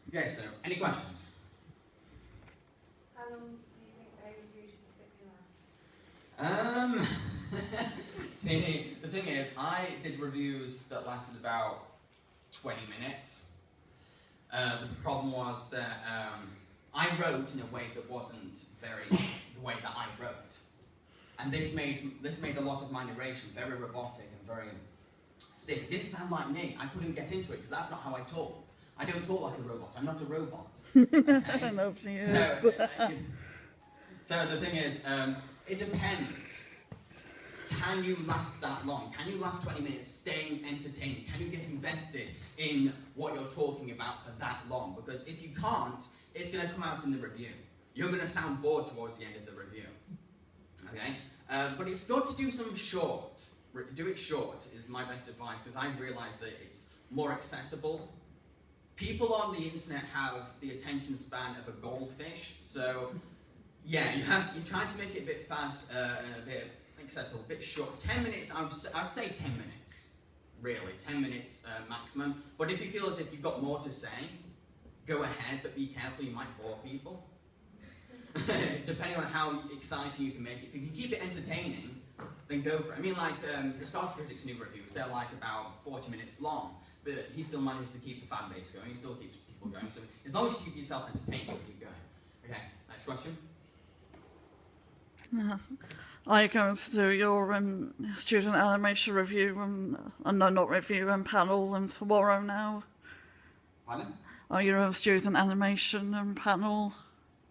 Okay, so any questions? How long do you think a review should typically last? See, the thing is, I did reviews that lasted about 20 minutes. But the problem was that I wrote in a way that wasn't very the way that I wrote. And this made a lot of my narration very robotic and very stiff. It didn't sound like me. I couldn't get into it because that's not how I talk. I don't talk like a robot. I'm not a robot. Okay? Nobody is. So the thing is, it depends. Can you last that long? Can you last 20 minutes staying entertained? Can you get invested in what you're talking about for that long? Because if you can't, it's going to come out in the review. You're going to sound bored towards the end of the review. Okay? But it's good to do some short. Do it short is my best advice because I've realised that it's more accessible. People on the internet have the attention span of a goldfish, so yeah, you try to make it a bit fast and a bit accessible, a bit short. 10 minutes, I'd say 10 minutes, really, 10 minutes maximum. But if you feel as if you've got more to say, go ahead, but be careful, you might bore people. Depending on how exciting you can make it. If you can keep it entertaining, then go for it. I mean, like the Star Critic's new reviews, they're like about 40 minutes long, but he still manages to keep the fan base going, he still keeps people going. So as long as you keep yourself entertained, you'll keep going. Okay, next question. Are you going to do your student animation review no, not review, panel tomorrow now? Pardon? Are you a student animation panel?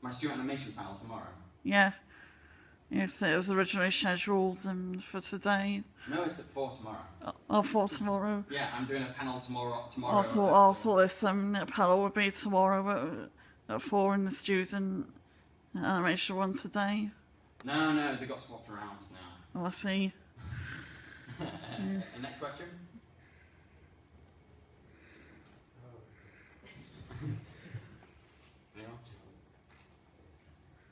My student animation panel tomorrow? Yeah. Yes, it was originally scheduled for today. No, it's at 4 tomorrow. Oh, for tomorrow? Yeah, I'm doing a panel tomorrow. I thought this panel would be tomorrow at 4 in the student animation one today. No, they got swapped around now. Oh, I see. Next question?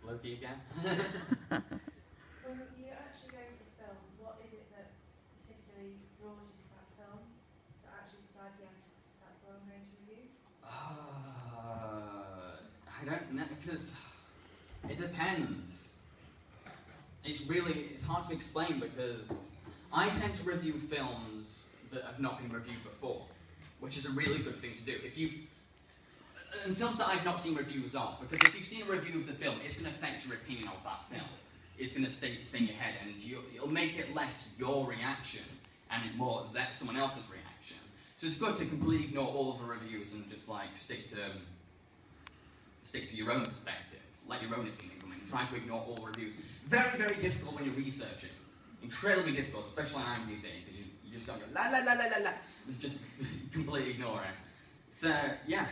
Loki again? When you actually go for the film, what is it that particularly draws you to that film to actually decide, yes, that's what I'm going to review? I don't know, because it depends. It's hard to explain because I tend to review films that have not been reviewed before, which is a really good thing to do. And films that I've not seen reviews of, because if you've seen a review of the film, it's going to affect your opinion of that film. It's going to stay in your head, and it'll make it less your reaction and more someone else's reaction. So it's good to completely ignore all of the reviews and just like stick to your own perspective, let your own opinion come in. Try to ignore all reviews. Very, very difficult when you're researching. Incredibly difficult, especially on IMDb, because you just got to go la la la la la la. Just completely ignore it. So yeah.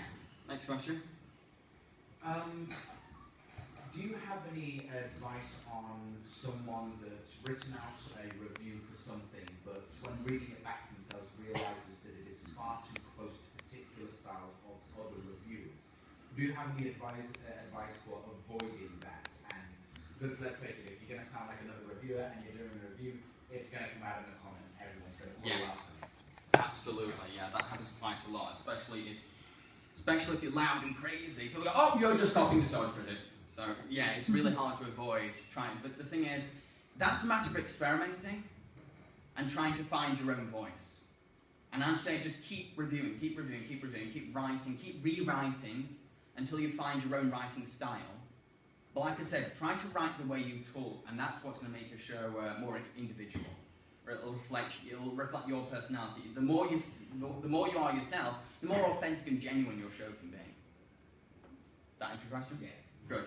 Next question. Do you have any advice on someone that's written out a review for something, but when reading it back to themselves realises that it is far too close to particular styles of other reviewers? Do you have any advice for avoiding that? And because let's face it, if you're going to sound like another reviewer and you're doing a review, it's going to come out in the comments. Everyone's going to pull out on it. Absolutely, yeah, that happens quite a lot, especially if you're loud and crazy. People go, oh, you're just copying the Star Critic. So yeah, it's really hard to avoid trying. But the thing is, that's a matter of experimenting and trying to find your own voice. And I'd say just keep reviewing, keep writing, keep rewriting until you find your own writing style. But like I said, try to write the way you talk, and that's what's going to make your show more individual. Or it'll reflect your personality. The more you are yourself, the more authentic and genuine your show can be. That answer your question? Yes. Good.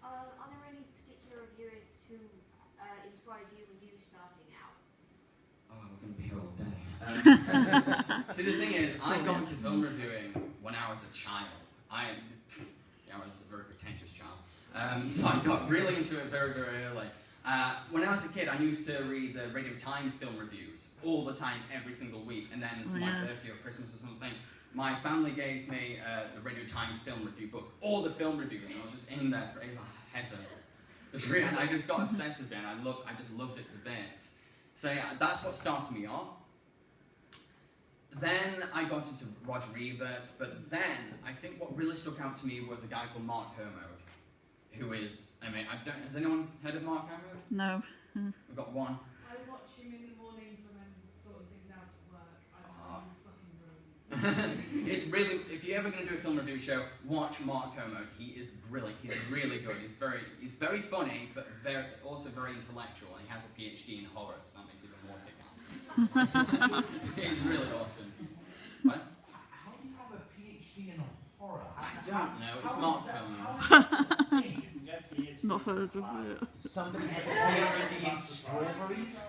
Are there any particular reviewers who inspired you when you were starting out? Oh, we're going to be here all day. See, the thing is, I got into film reviewing when I was a child. I was a very pretentious child. So I got really into it very, very early. When I was a kid, I used to read the Radio Times film reviews all the time, every single week. And then for my birthday or Christmas or something, my family gave me the Radio Times film review book, all the film reviews, and I was just in there for heaven. I just got obsessed with it, and I just loved it to bits. So yeah, that's what started me off. Then I got into Roger Ebert, but then I think what really stuck out to me was a guy called Mark Kermode, who is, I mean, has anyone heard of Mark Kermode? No. We've got one. I watch him in the mornings when I'm sorting things out at work. I'm fucking ruined. It's really, if you're ever going to do a film review show, watch Mark Kermode. He is brilliant. He's really good. He's very funny, but also very intellectual. And he has a PhD in horror, so that makes it even more kick-ass. He's really awesome. What? How do you have a PhD in horror? I don't know. It's Mark Kermode. Not heard of it. Somebody has a PhD in strawberries?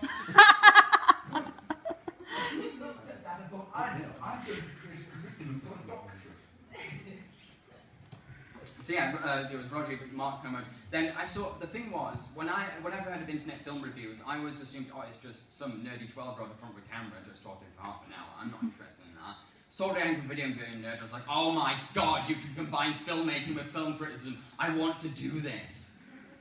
Looked at that and thought, I'm going to create a curriculum for a doctorate. So yeah, there was Roger, Mark Kermode. Then I saw, the thing was, whenever I heard of internet film reviews, I always assumed, oh, it's just some nerdy 12-year-old in front of a camera just talking for half an hour. I'm not interested in that. Saw the Angry Video Game Nerd, I was like, oh my god, you can combine filmmaking with film criticism. I want to do this.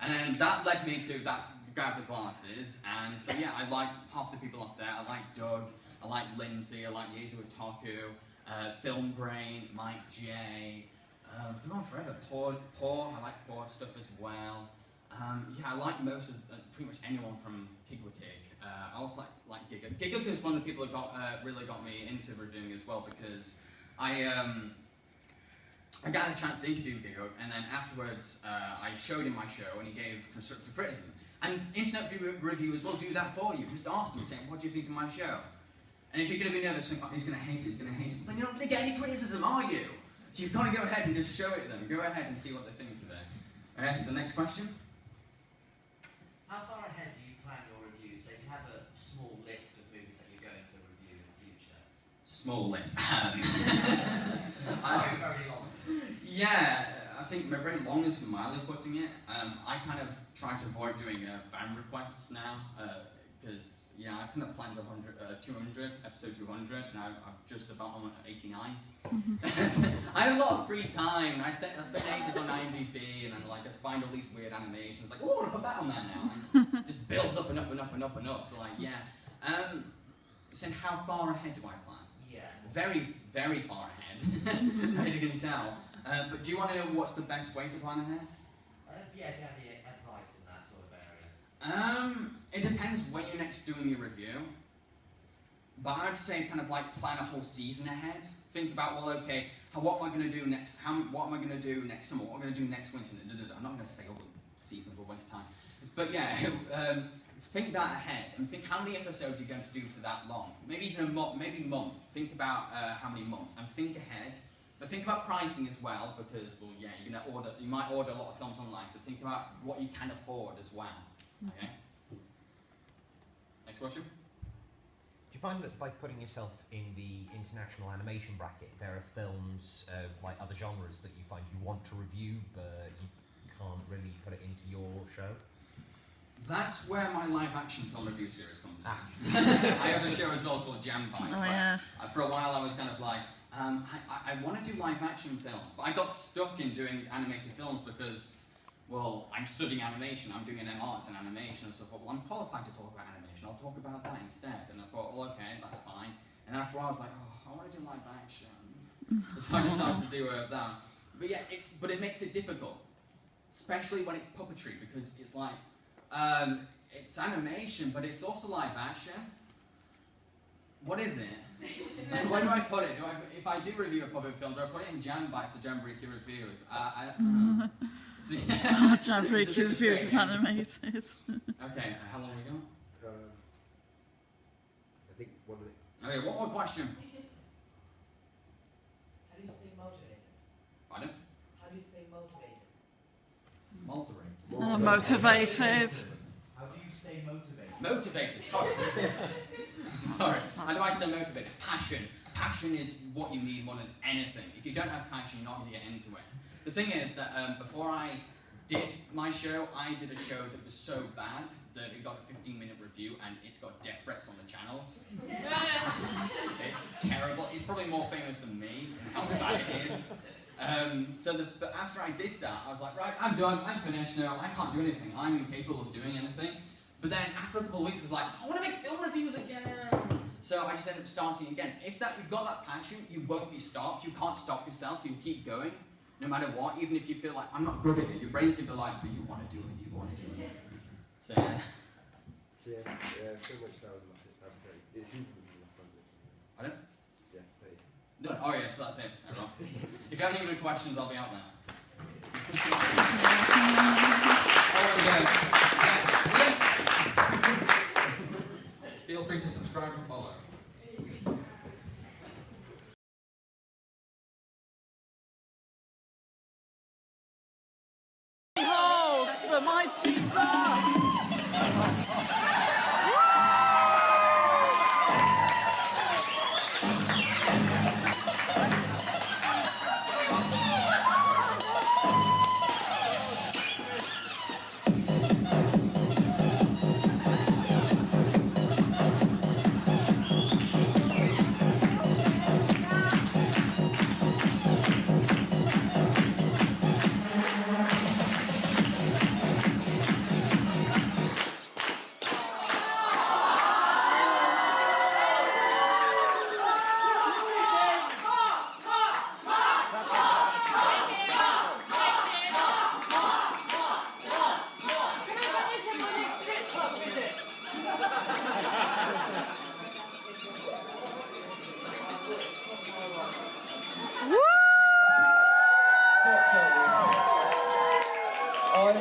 And then that led me to grab the glasses, and so yeah, I like half the people off there. I like Doug, I like Lindsay, I like Yezu Otaku, Film Brain, Mike J. Come on forever, Paul, I like Paul stuff as well. Yeah, I like most of, pretty much anyone from Tigwatig. I also like Giga. Giga is one of the people that really got me into reviewing as well, because I got a chance to interview Giga, and then afterwards I showed him my show, and he gave constructive criticism. And internet reviewers will do that for you. Just ask them, saying, what do you think of my show? And if you're going to be nervous, he's going to hate it, then you're not going to get any criticism, are you? So you've got to go ahead and just show it to them. Go ahead and see what they think of it. Okay, so next question. How far ahead do you plan your reviews? So do you have a small list of movies that you're going to review in the future? Small list. So very long. Yeah, I think very long is mildly putting it. I kind of try to avoid doing fan requests now, because yeah, I kind of planned 200, episode 200, and I'm just about on 89. I have a lot of free time. I spend ages on IMDb, and I'm like, just find all these weird animations. Like, oh, I want to put that on there now. And it just builds up and up and up and up and up. So like, yeah. Saying how far ahead do I plan? Yeah. Very, very far ahead, as you can tell. But do you want to know what's the best way to plan ahead? Yeah, do you have any advice in that sort of area? It depends when you're next doing your review. But I'd say kind of like plan a whole season ahead. Think about, well, okay, what am I going to do next? What am I going to do next summer? What am I going to do next winter? I'm not going to say all the seasons for winter time. But yeah, think that ahead and think how many episodes you're going to do for that long. Maybe even a month, maybe a month. Think about how many months and think ahead. But think about pricing as well, because, well, yeah, you might order a lot of films online, so think about what you can afford as well. Okay? Next question? Do you find that by putting yourself in the international animation bracket, there are films of like other genres that you find you want to review, but you can't really put it into your show? That's where my live-action film review series comes in. I have a show as well called Jambareeqi. Oh, yeah. For a while I was kind of like, I want to do live-action films, but I got stuck in doing animated films because, well, I'm studying animation, I'm doing an arts in animation, so I thought, well, I'm qualified to talk about animation, I'll talk about that instead. And I thought, well, okay, that's fine. And after a while I was like, oh, I want to do live-action. So I decided to do that. But yeah, but it makes it difficult, especially when it's puppetry, because it's like, it's animation, but it's also live-action. What is it? Where do I put it? If I do review a puppet film, do I put it in Jambareeqi, so Jambareeqi reviews? I don't know. So, yeah. Jambareeqi reviews is animated. Okay, how long are we going? I think 1 minute. Okay, one more question. How do you stay motivated? Pardon? How do you stay motivated? Motivated. How do you stay motivated? Motivated, sorry. Sorry. How do I stay motivated? Passion. Passion is what you need more than anything. If you don't have passion, you're not going to get into it. The thing is that before I did my show, I did a show that was so bad that it got a 15-minute review and it's got death threats on the channels. It's terrible. It's probably more famous than me, how bad it is. But after I did that, I was like, right, I'm done, I'm finished now, I can't do anything, I'm incapable of doing anything. But then after a couple of weeks, I was like, I want to make film reviews again. So I just ended up starting again. If you've got that passion, you won't be stopped. You can't stop yourself. You keep going, no matter what. Even if you feel like, I'm not good at it, your brain's going to be like, but you want to do it, you want to do it. So yeah. Yeah, pretty much that was it. It's easy to do this one. Pardon? Yeah, there you No, oh yeah, so that's it. Everyone. If you have any other questions, I'll be out now. Feel free to subscribe and follow. Behold the mighty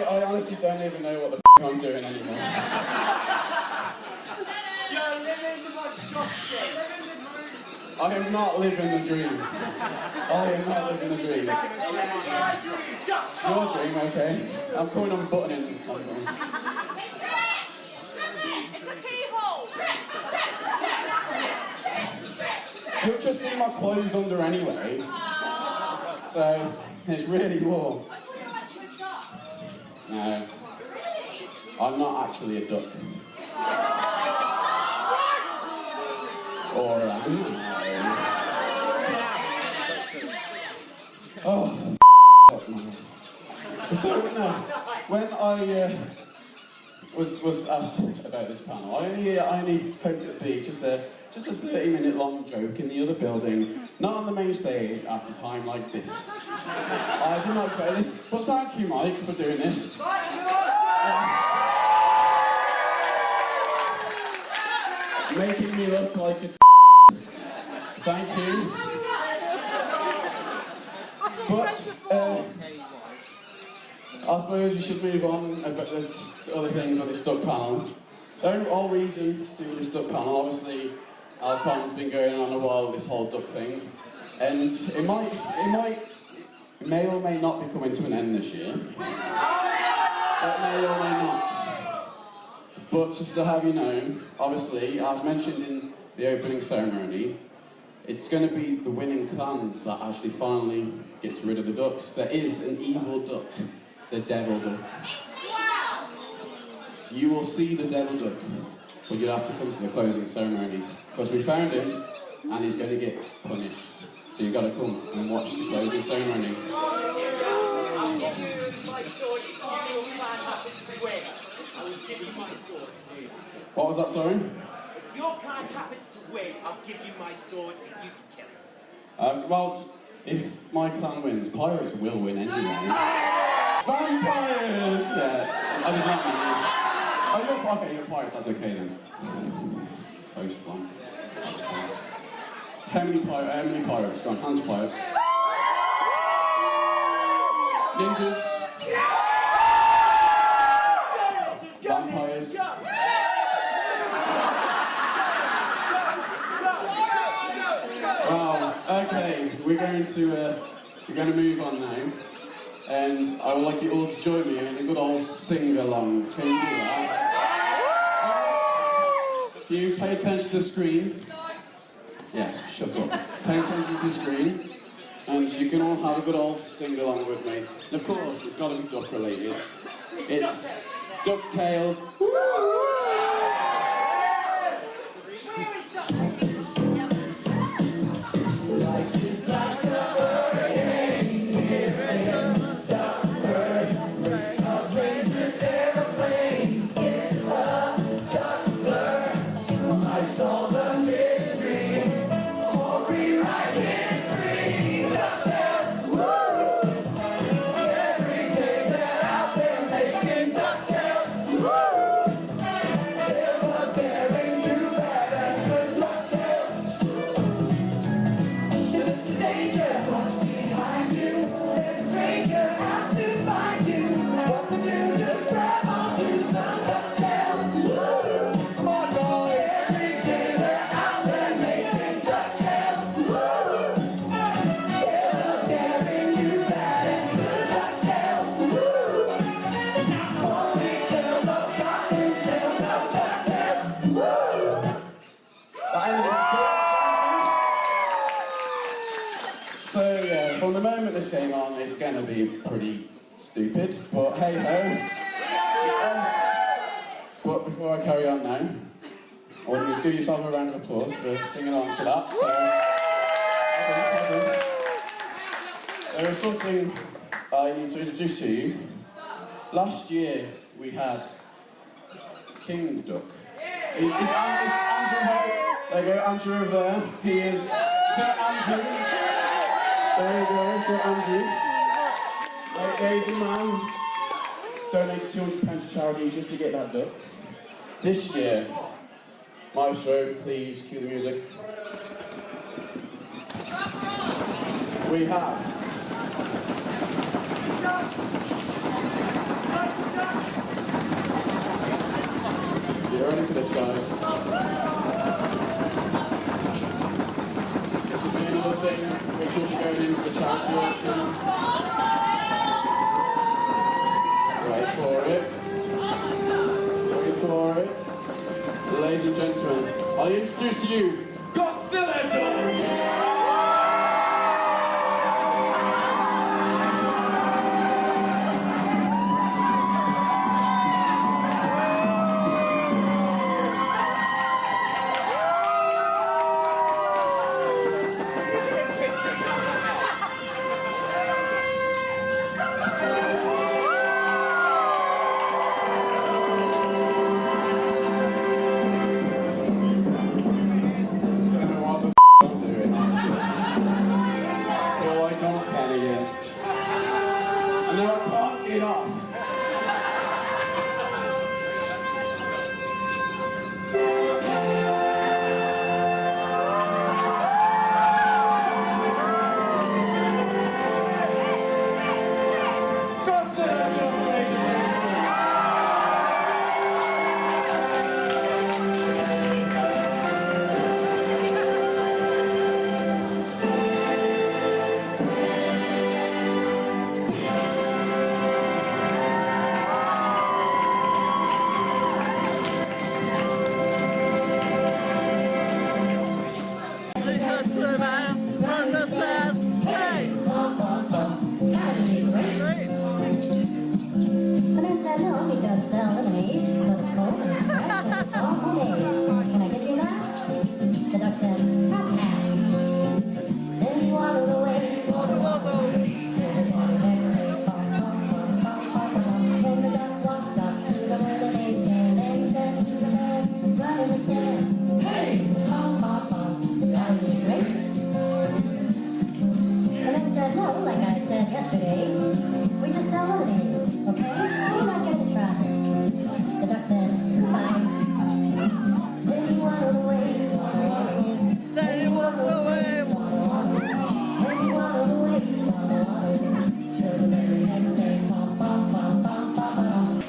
I honestly don't even know what the I'm doing anymore. I am not living the dream. I am not living the dream. Your dream, okay. I'm coming on buttoning. You'll just see my clothes under anyway. So, it's really warm. No, I'm not actually a duck. Or oh, so when I was asked about this panel, I only hoped it would be just a 30-minute long joke in the other building, not on the main stage at a time like this. I did not expect this, but thank you, Mike, for doing this. Making me look like a thank you. But I suppose we should move on a bit to other things on this duck panel. The whole reason to do this duck panel, obviously, Alcon's been going on a while with this whole duck thing, and it may or may not be coming to an end this year. It may or may not. But just to have you know, obviously, as mentioned in the opening ceremony, it's going to be the winning clan that actually finally gets rid of the ducks. There is an evil duck, the devil duck. You will see the devil duck, but you'll have to come to the closing ceremony, because we found him, and he's going to get punished. So you've got to come and watch the closing ceremony. I'll give you my sword if your clan happens to win. I will give you my sword. What was that, sorry? If your clan happens to win, I'll give you my sword and you can kill it. Well, if my clan wins, pirates will win anyway. Vampires! Yeah, I just like that. Okay, you're pirates, that's okay then. Post one. How many pirates? Go on, hands pirates. Ninjas. Vampires. Wow, okay, we're going to move on now. And I would like you all to join me in a good old sing-along. Can you do that? You pay attention to the screen. Yes, shut up. Pay attention to the screen. And you can all have a good old sing-along with me. And of course, it's got to be duck-related. It's DuckTales. Solve the mystery. pretty stupid, but hey ho. But before I carry on now, I want you to give yourself a round of applause for singing along to that. So, there is something I need to introduce to you. Last year we had King Duck. It's Andrew Hope. There you go, Andrew over there. He is Sir Andrew. There you go, Sir Andrew. There's the man. Donated £200 to charity just to get that duck. This year, Maestro, please cue the music. We have you ready for this, guys? This will be another thing which will be going into the charity auction. Wait for it. Wait for it. Ladies and gentlemen, I'll introduce to you Godzilla Duck!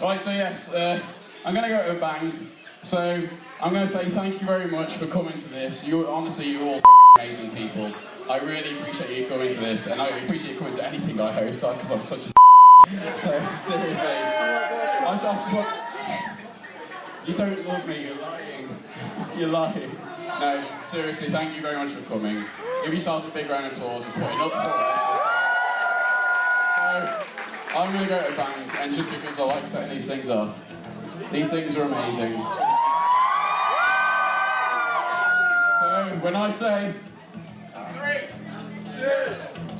Right, so yes, I'm going to go to a bang. So I'm going to say thank you very much for coming to this. You're all amazing people. I really appreciate you coming to this, and I appreciate you coming to anything I host, because I'm such a So, seriously, I just want... You don't love me, you're lying. You're lying. No, seriously, thank you very much for coming. Give yourselves a big round of applause for putting up for us. So, I'm going to go to a bang, and just because I like setting these things up, these things are amazing. So, when I say... 3,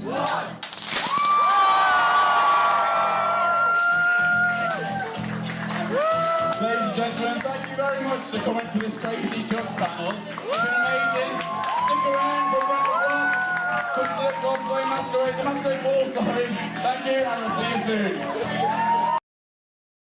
2, 1... Ladies and gentlemen, thank you very much for coming to this crazy jump panel. It's been amazing. Stick around for Brenda Ross. Come to the Cosplay Masquerade, the Masquerade Ball, sorry. Thank you, and we'll see you soon.